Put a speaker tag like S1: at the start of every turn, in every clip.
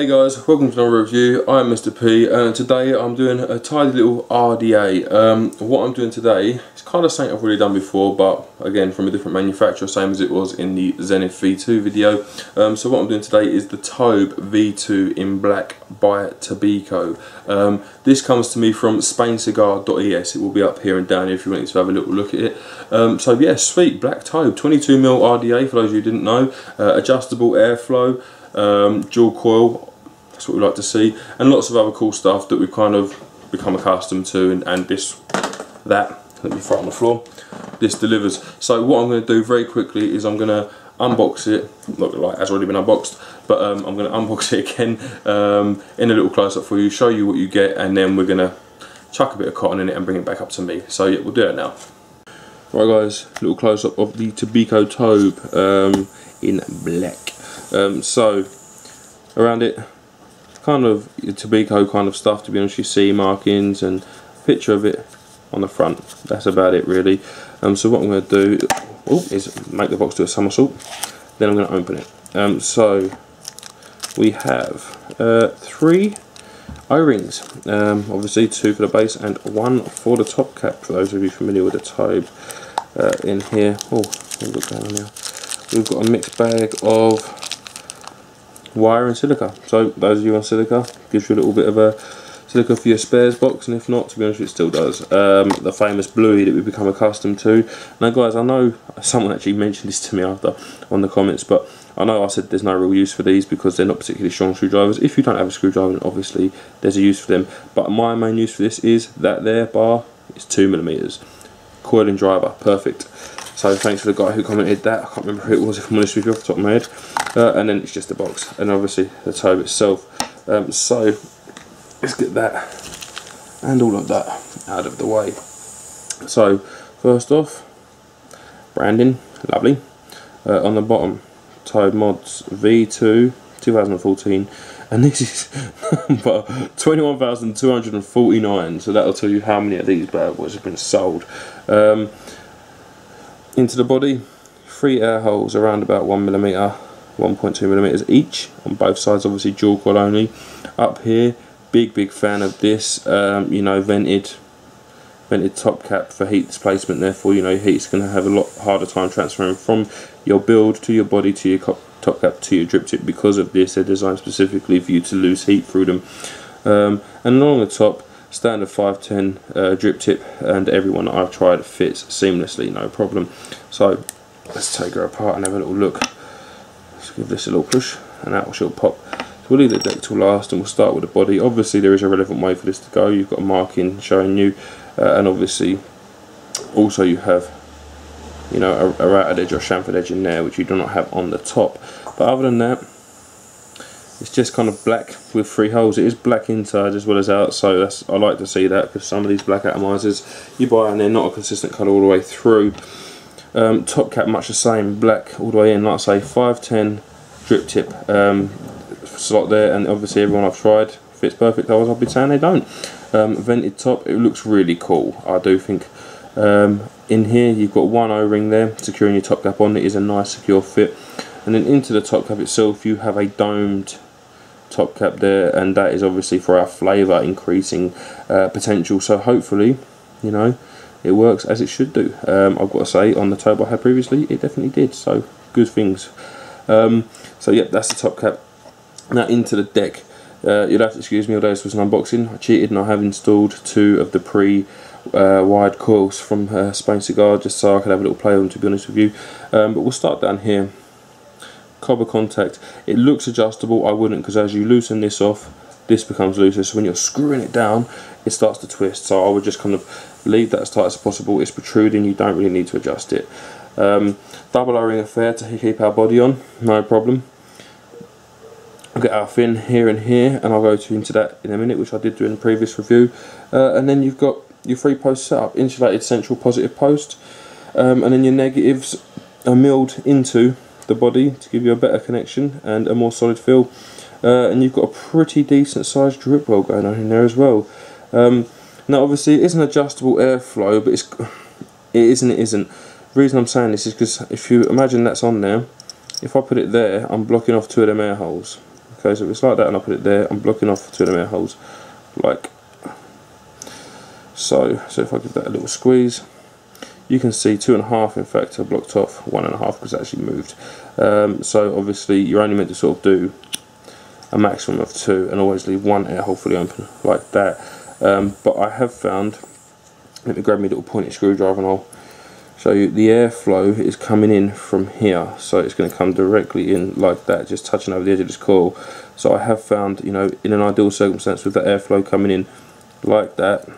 S1: Hey guys, welcome to another review. I'm Mr. P and today I'm doing a tidy little RDA. What I'm doing today is kind of something I've already done before, but again from a different manufacturer, same as it was in the Zenith V2 video. So what I'm doing today is the Tobe V2 in black by Tobeco. This comes to me from Cigar.es. It will be up here and down here if you want to have a little look at it. So yeah, sweet black Tobe, 22mm RDA for those of you who didn't know, adjustable airflow. Dual coil, that's what we like to see, and lots of other cool stuff that we've kind of become accustomed to, and let me throw it on the floor, this delivers. So what I'm going to do very quickly is I'm going to unbox it, not like it has already been unboxed, but I'm going to unbox it again in a little close up for you, show you what you get, and then we're going to chuck a bit of cotton in it and bring it back up to me. So yeah, we'll do that now. Right guys, little close up of the Tobeco Tobe in black. So around it, kind of Tobeco kind of stuff, to be honest. You see markings and a picture of it on the front. That's about it really. So what I'm going to do is make the box do a somersault, then I'm going to open it. So we have 3 O-rings, obviously 2 for the base and 1 for the top cap, for those of you familiar with the Tobe. In here, look down here, we've got a mixed bag of wire and silica. So those of you on silica, gives you a little bit of a silica for your spares box, and if not, to be honest, it still does. The famous bluey that we've become accustomed to. Now guys, I know someone actually mentioned this to me after on the comments, but I know I said there's no real use for these because they're not particularly strong screwdrivers. If you don't have a screwdriver, then obviously there's a use for them, but my main use for this is that there bar is 2mm coiling driver, perfect. So thanks for the guy who commented that. I can't remember who it was, if I'm honest with you, off the top of my head. And then it's just the box, and obviously the Tobe itself. So let's get that and all of that out of the way. So first off, branding, lovely. On the bottom, Tobe Mods V2 2014, and this is number 21,249. So that'll tell you how many of these bad boys have been sold. Into the body, 3 air holes around about 1mm, 1.2mm each on both sides, obviously dual coil only. Up here, big fan of this, you know, vented top cap for heat displacement. Therefore, you know, heat's going to have a lot harder time transferring from your build to your body to your top cap to your drip tip. Because of this, they're designed specifically for you to lose heat through them. And along the top, standard 510 drip tip, and everyone that I've tried fits seamlessly, no problem. So let's take her apart and have a little look. Let's give this a little push and that she'll pop. So we'll leave the deck till last and we'll start with the body. Obviously there is a relevant way for this to go. You've got a marking showing you, and obviously also you have, you know, a routed edge or chamfered edge in there, which you do not have on the top. But other than that, it's just kind of black with 3 holes. It is black inside as well as out, so I like to see that, because some of these black atomizers you buy and they're not a consistent colour all the way through. Top cap much the same, black all the way in. Like I say, 510 drip tip slot there, and obviously everyone I've tried fits perfect. Otherwise I'd be saying they don't. Vented top, it looks really cool, I do think. In here you've got 1 O-ring there securing your top cap on. It is a nice secure fit, and then into the top cap itself you have a domed top cap there, and that is obviously for our flavour increasing potential. So hopefully, you know, it works as it should do. I've got to say, on the Tobe I had previously, it definitely did, so good things. So yeah, that's the top cap. Now into the deck, you'll have to excuse me, although this was an unboxing. I cheated and I have installed 2 of the pre-wired coils from Cigar, just so I could have a little play with them, to be honest with you. But we'll start down here. Copper contact, it looks adjustable. I wouldn't, because as you loosen this off, this becomes looser, so when you're screwing it down it starts to twist. So I would just kind of leave that as tight as possible. It's protruding, you don't really need to adjust it. Double O-ring affair to keep our body on, no problem. I'll get our fin here and here, and I'll go into that in a minute, which I did do in the previous review. And then you've got your 3 post setup, insulated central positive post, and then your negatives are milled into the body to give you a better connection and a more solid feel. And you've got a pretty decent sized drip well going on in there as well. Now obviously it is an adjustable airflow, but it isn't. The reason I'm saying this is because if you imagine that's on there, if I put it there, I'm blocking off 2 of them air holes. Okay, so if it's like that and I put it there, I'm blocking off 2 of them air holes, like so. So if I give that a little squeeze, you can see 2.5 in fact are blocked off, 1.5 because it actually moved. So obviously you're only meant to sort of do a maximum of 2 and always leave 1 air hole fully open like that. But I have found, let me grab me a little pointy screwdriver and I'll show you, the airflow is coming in from here, so it's going to come directly in like that, just touching over the edge of this coil. So I have found, you know, in an ideal circumstance with that airflow coming in like that,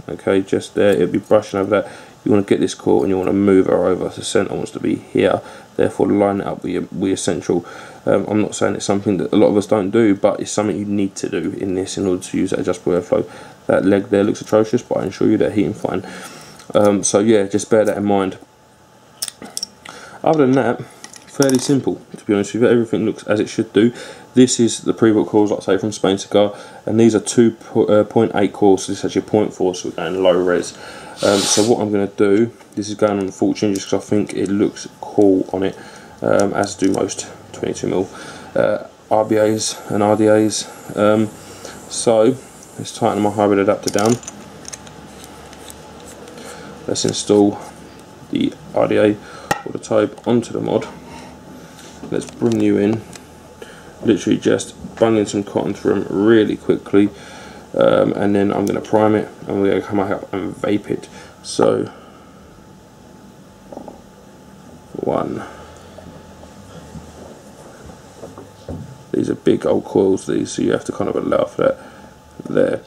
S1: okay, just there, it'll be brushing over that. You want to get this coil and you want to move her over. The centre wants to be here, therefore line it up with your central. I'm not saying it's something that a lot of us don't do, but it's something you need to do in this in order to use that adjustable airflow. That leg there looks atrocious, but I assure you that heating fine. So yeah, just bear that in mind. Other than that, fairly simple, to be honest with you. Everything looks as it should do. This is the pre-built coils, like I say, from Spain Cigar, and these are 2.8 coils, so this is actually 0.4, so we're going low res. So what I'm going to do, this is going on the Fortune just because I think it looks cool on it, as do most 22mm RBAs and RDAs. So let's tighten my hybrid adapter down. Let's install the RDA or the Tobe onto the mod. Let's bring you in, literally just bunging some cotton through them really quickly, and then I'm going to prime it and we're going to come out and vape it. So 1. These are big old coils, these, so you have to kind of allow for that there.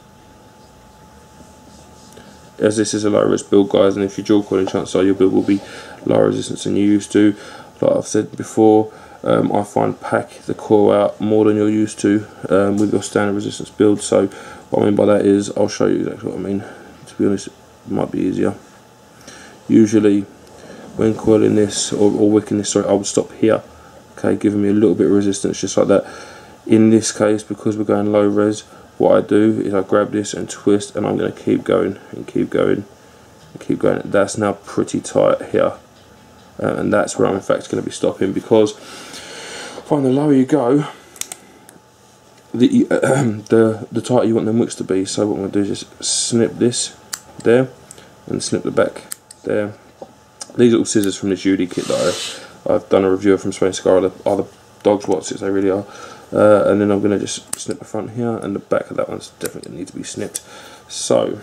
S1: As this is a low risk build, guys, and if you're dual coiling, chances are your build will be lower resistance than you used to. Like I've said before, I find pack the coil out more than you're used to with your standard resistance build. So what I mean by that is, I'll show you exactly what I mean. To be honest, it might be easier. Usually when coiling this or wicking this, sorry, I would stop here, okay, giving me a little bit of resistance just like that. In this case, because we're going low res, what I do is I grab this and twist, and I'm going to keep going and keep going and keep going. That's now pretty tight here, and that's where I'm in fact going to be stopping, because I find the lower you go, the tighter you want them wicks to be. So what I'm going to do is just snip this there and snip the back there. These little scissors from this UD kit that I've done a review of from Spain Cigar are the dog's watsits, they really are. And then I'm going to just snip the front here, and the back of that one's definitely going to need to be snipped. So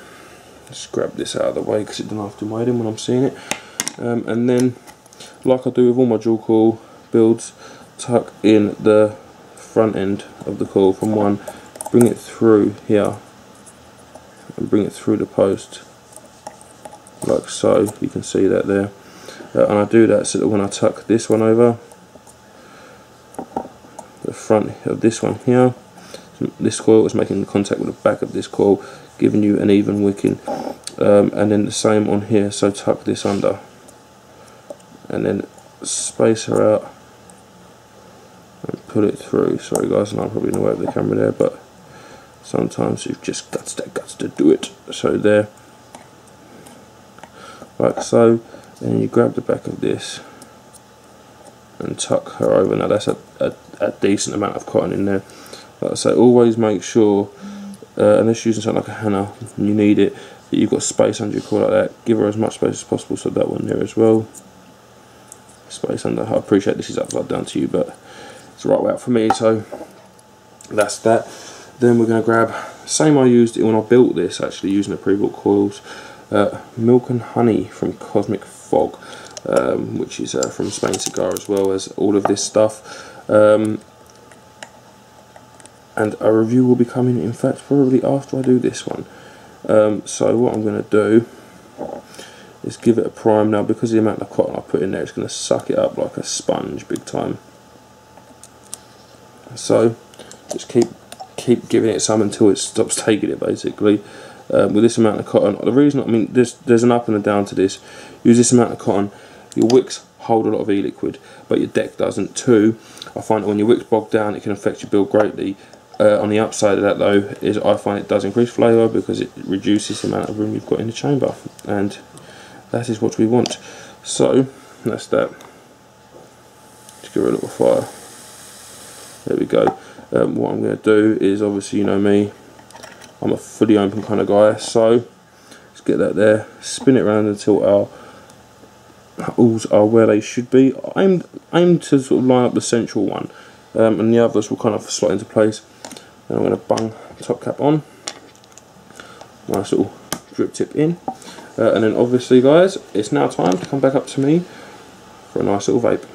S1: let's grab this out of the way because it doesn't have to wade in when I'm seeing it. And then, like I do with all my dual coil builds, tuck in the front end of the coil from one, bring it through here and bring it through the post like so. You can see that there, and I do that so that when I tuck this one over, the front of this one here, this coil is making contact with the back of this coil, giving you an even wicking, and then the same on here. So tuck this under and then space her out and pull it through. Sorry guys, and I'm probably in the way of the camera there, but sometimes you've just got to do it. So there, like so, and you grab the back of this and tuck her over. Now that's a decent amount of cotton in there. Like I say, always make sure, unless you're using something like a Hannah and you need it, that you've got space under your coil like that. Give her as much space as possible. So that one there as well, space under. I appreciate this is upside down to you, but it's the right way out for me. So that's that. Then we're going to grab, same I used it when I built this, actually using the pre-built coils, Milk and Honey from Cosmic Fog, which is from Spain Cigar, as well as all of this stuff. And a review will be coming, in fact, probably after I do this one. So what I'm going to do is give it a prime. Now, because of the amount of cotton I put in there, it's going to suck it up like a sponge, big time. So just keep giving it some until it stops taking it, basically. With this amount of cotton, the reason, I mean, there's an up and a down to this. Use this amount of cotton, your wicks hold a lot of e-liquid, but your deck doesn't too. I find that when your wicks bog down, it can affect your build greatly. On the upside of that though, is I find it does increase flavour because it reduces the amount of room you've got in the chamber, and that is what we want. So that's that. Just give it a little fire. There we go. What I'm going to do is, obviously, you know me, I'm a fully open kind of guy, so let's get that there, spin it around until our holes are where they should be. Aim to sort of line up the central one, and the others will kind of slot into place. Then I'm going to bung the top cap on, nice little drip tip in, and then obviously, guys, it's now time to come back up to me for a nice little vape.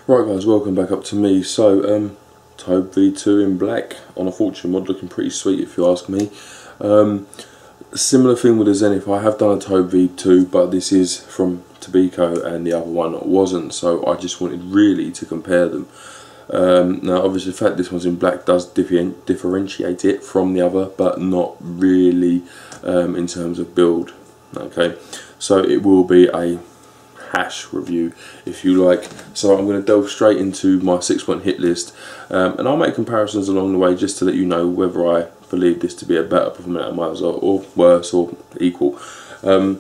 S1: Right, guys, welcome back up to me. So Tobe V2 in black on a Fortune mod, looking pretty sweet if you ask me. Similar thing with the Zenith. I have done a Tobe V2, but this is from Tobeco and the other one wasn't, so I just wanted really to compare them. Now obviously the fact this one's in black does differentiate it from the other, but not really in terms of build. Okay, so it will be a hash review if you like. So I'm going to delve straight into my 6-point hit list, and I'll make comparisons along the way just to let you know whether I believe this to be a better performing atomizer or worse or equal. Now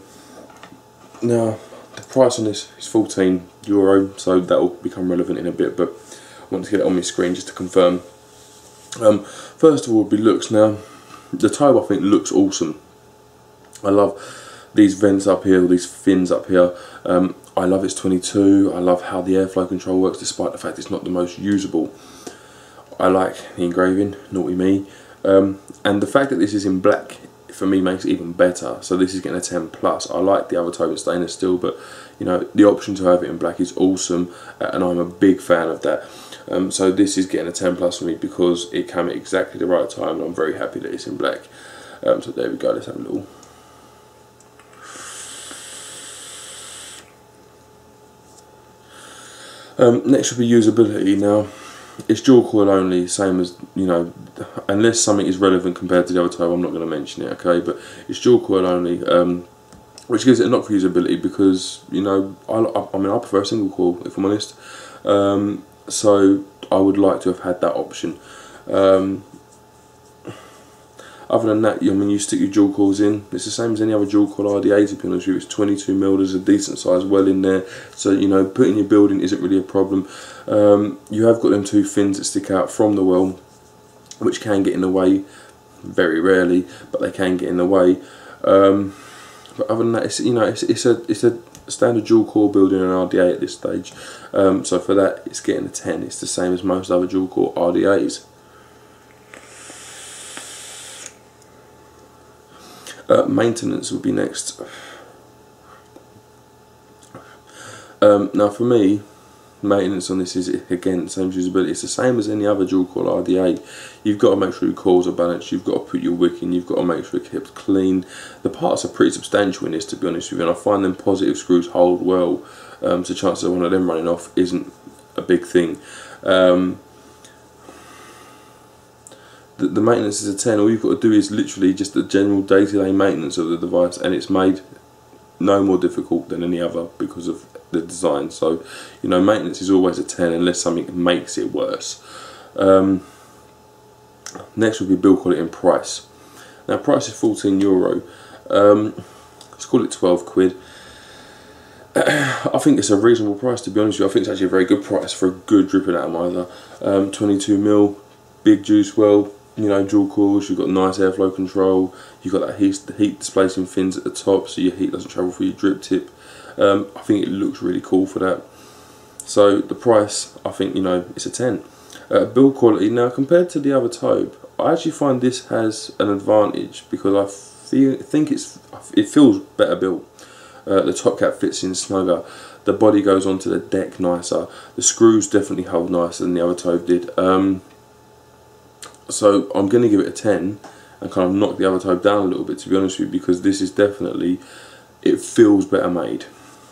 S1: the price on this is €14, so that will become relevant in a bit, but I want to get it on my screen just to confirm. First of all would be looks. Now the Tobe I think looks awesome. I love these vents up here, these fins up here. I love its 22. I love how the airflow control works despite the fact it's not the most usable. I like the engraving, naughty me. And the fact that this is in black for me makes it even better. So this is getting a 10 plus. I like the other Tobe stainless steel, but you know, the option to have it in black is awesome, and I'm a big fan of that. So this is getting a 10 plus for me because it came at exactly the right time, and I'm very happy that it's in black. So there we go, let's have a little. Next will be usability. Now it's dual coil only, same as, you know, unless something is relevant compared to the other Tobe, I'm not going to mention it, okay, but it's dual coil only, which gives it a knock for usability because, you know, I mean I prefer a single coil if I'm honest, so I would like to have had that option. Other than that, I mean, you stick your dual coils in, it's the same as any other dual coil RDA, to be honest with you. It's 22mm, there's a decent size well in there, so you know, putting your building isn't really a problem. You have got them two fins that stick out from the well, which can get in the way, very rarely, but they can get in the way. But other than that, it's, you know, it's a standard dual core building an RDA at this stage. So for that, it's getting a 10. It's the same as most other dual core RDAs. Maintenance would be next. Now for me, maintenance on this is, again, same usability. It's the same as any other dual coil RDA. You've got to make sure your coils are balanced, you've got to put your wick in, you've got to make sure it's kept clean. The parts are pretty substantial in this, to be honest with you, and I find them positive screws hold well, so chances of one of them running off isn't a big thing. The maintenance is a 10. All you've got to do is literally just the general day-to-day maintenance of the device, and it's made no more difficult than any other because of the design. So, you know, maintenance is always a 10 unless something makes it worse. Next would be build quality and price. Now price is €14. Let's call it 12 quid. I think it's a reasonable price, to be honest with you. I think it's actually a very good price for a good dripping atomizer. 22mm, big juice well, you know, dual coils, you've got nice airflow control, you've got that heat displacing fins at the top so your heat doesn't travel through your drip tip. I think it looks really cool for that. So the price, I think, you know, it's a 10. Build quality, now compared to the other Tobe, I actually find this has an advantage because I think it feels better built. The top cap fits in snugger, the body goes onto the deck nicer, the screws definitely hold nicer than the other Tobe did. So I'm going to give it a 10 and kind of knock the other Tobe down a little bit, to be honest with you, because this is definitely, it feels better made.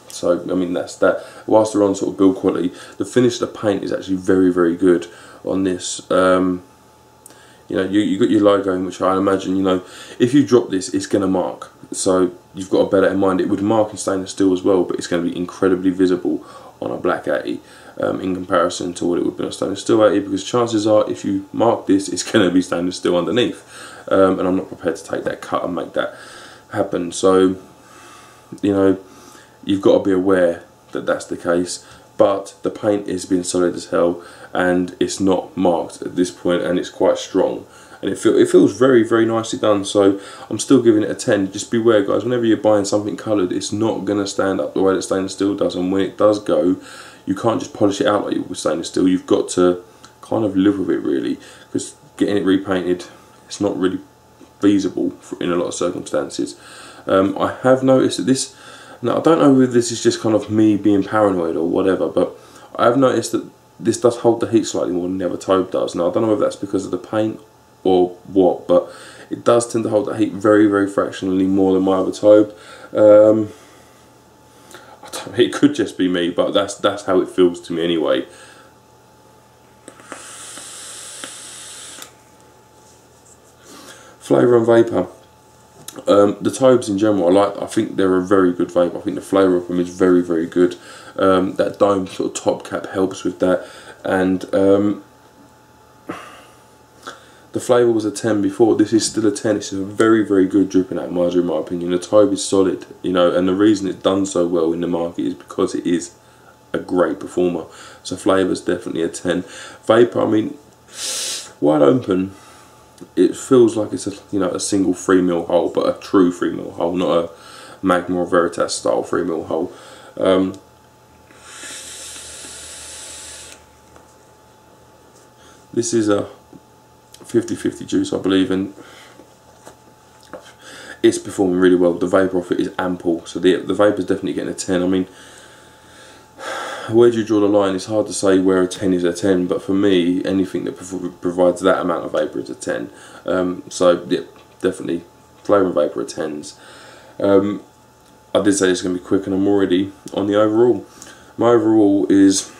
S1: So I mean, that's that. Whilst we're on sort of build quality, the finish of the paint is actually very, very good on this. You know, you got your logo in, which I imagine, you know, if you drop this, it's going to mark. So you've got to bear that in mind. It would mark in stainless steel as well, but it's going to be incredibly visible on a black 80 in comparison to what it would be on a stainless steel 80, because chances are if you mark this, it's going to be stainless steel underneath, and I'm not prepared to take that cut and make that happen. So, you know, you've got to be aware that that's the case. but the paint has been solid as hell, and it's not marked at this point, and it's quite strong, and it feels very, very nicely done. So I'm still giving it a 10. Just beware, guys, whenever you're buying something coloured, it's not going to stand up the way that stainless steel does, and when it does go, you can't just polish it out like you would with stainless steel. You've got to kind of live with it, really, because getting it repainted, it's not really feasible in a lot of circumstances. I have noticed that this, now I don't know whether this is just kind of me being paranoid or whatever, but I have noticed that this does hold the heat slightly more than the other Tobe does. Now I don't know whether that's because of the paint or what, but it does tend to hold the heat very, very fractionally more than my other Tobe. I don't know, it could just be me, but that's how it feels to me anyway. Flavour and vapour. The Tobes in general, I think they're a very good vape. I think the flavour of them is very, very good. That dome sort of top cap helps with that, and the flavour was a 10 before. This is still a 10. It's a very, very good dripping atomizer in my opinion. The Tobe is solid, you know, and the reason it's done so well in the market is because it is a great performer. So flavour's definitely a 10. Vapour, I mean, wide open, it feels like it's a, you know, a single 3mm hole, but a true 3mm hole, not a Magma or Veritas style 3mm hole. This is a 50-50 juice, I believe, and it's performing really well. The vapour off it is ample, so the vapour's definitely getting a 10. I mean, where do you draw the line? It's hard to say where a 10 is a 10, but for me, anything that provides that amount of vapour is a 10. So yeah, definitely flavour and vapour are 10s. I did say it's going to be quick, and I'm already on the overall. My overall is,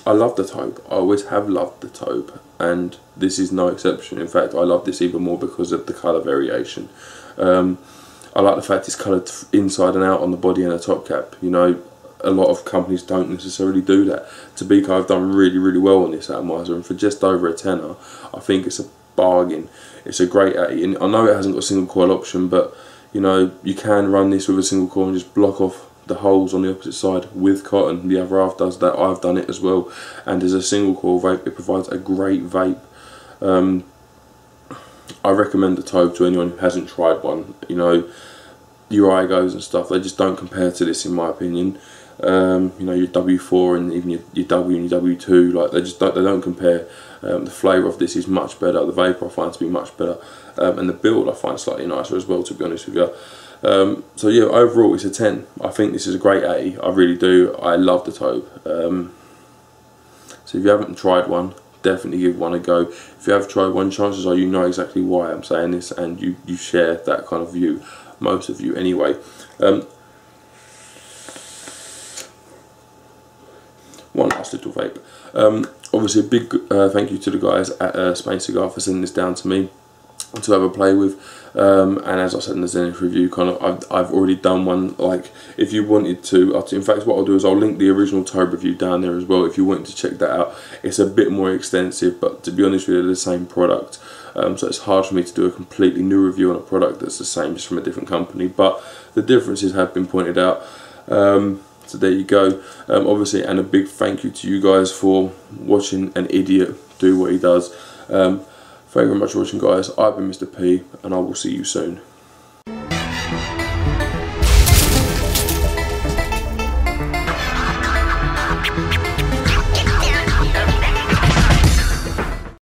S1: I love the Tobe. I always have loved the Tobe, and this is no exception. In fact, I love this even more because of the colour variation. I like the fact it's coloured inside and out on the body and the top cap. You know, a lot of companies don't necessarily do that. Tobeco have done really, really well on this atomizer, and for just over a tenner, I think it's a bargain. It's a great 80, and I know it hasn't got a single coil option, but you know, you can run this with a single coil and just block off the holes on the opposite side with cotton. The other half does that. I've done it as well, and as a single coil vape, it provides a great vape. I recommend the Tobe to anyone who hasn't tried one. You know, your Igos and stuff, they just don't compare to this in my opinion. You know, your W4 and even your W and your W2, like they don't compare. The flavour of this is much better. The vapour I find to be much better, and the build I find slightly nicer as well, to be honest with you. So yeah, overall it's a 10. I think this is a great 80. I really do. I love the Tobe. So if you haven't tried one, definitely give one a go. If you have tried one, chances are you know exactly why I'm saying this, and you share that kind of view. Most of you anyway. One last little vape. Obviously a big thank you to the guys at Spain Cigar for sending this down to me to have a play with, and as I said in the Zenith review, kind of I've already done one. Like, if you wanted to, in fact what I'll do is I'll link the original Tobe review down there as well if you wanted to check that out. It's a bit more extensive, but to be honest with you, they're the same product, so it's hard for me to do a completely new review on a product that's the same, just from a different company, but the differences have been pointed out. So there you go. Obviously, and a big thank you to you guys for watching an idiot do what he does. Thank you very much for watching, guys. I've been Mr. P, and I will see you soon.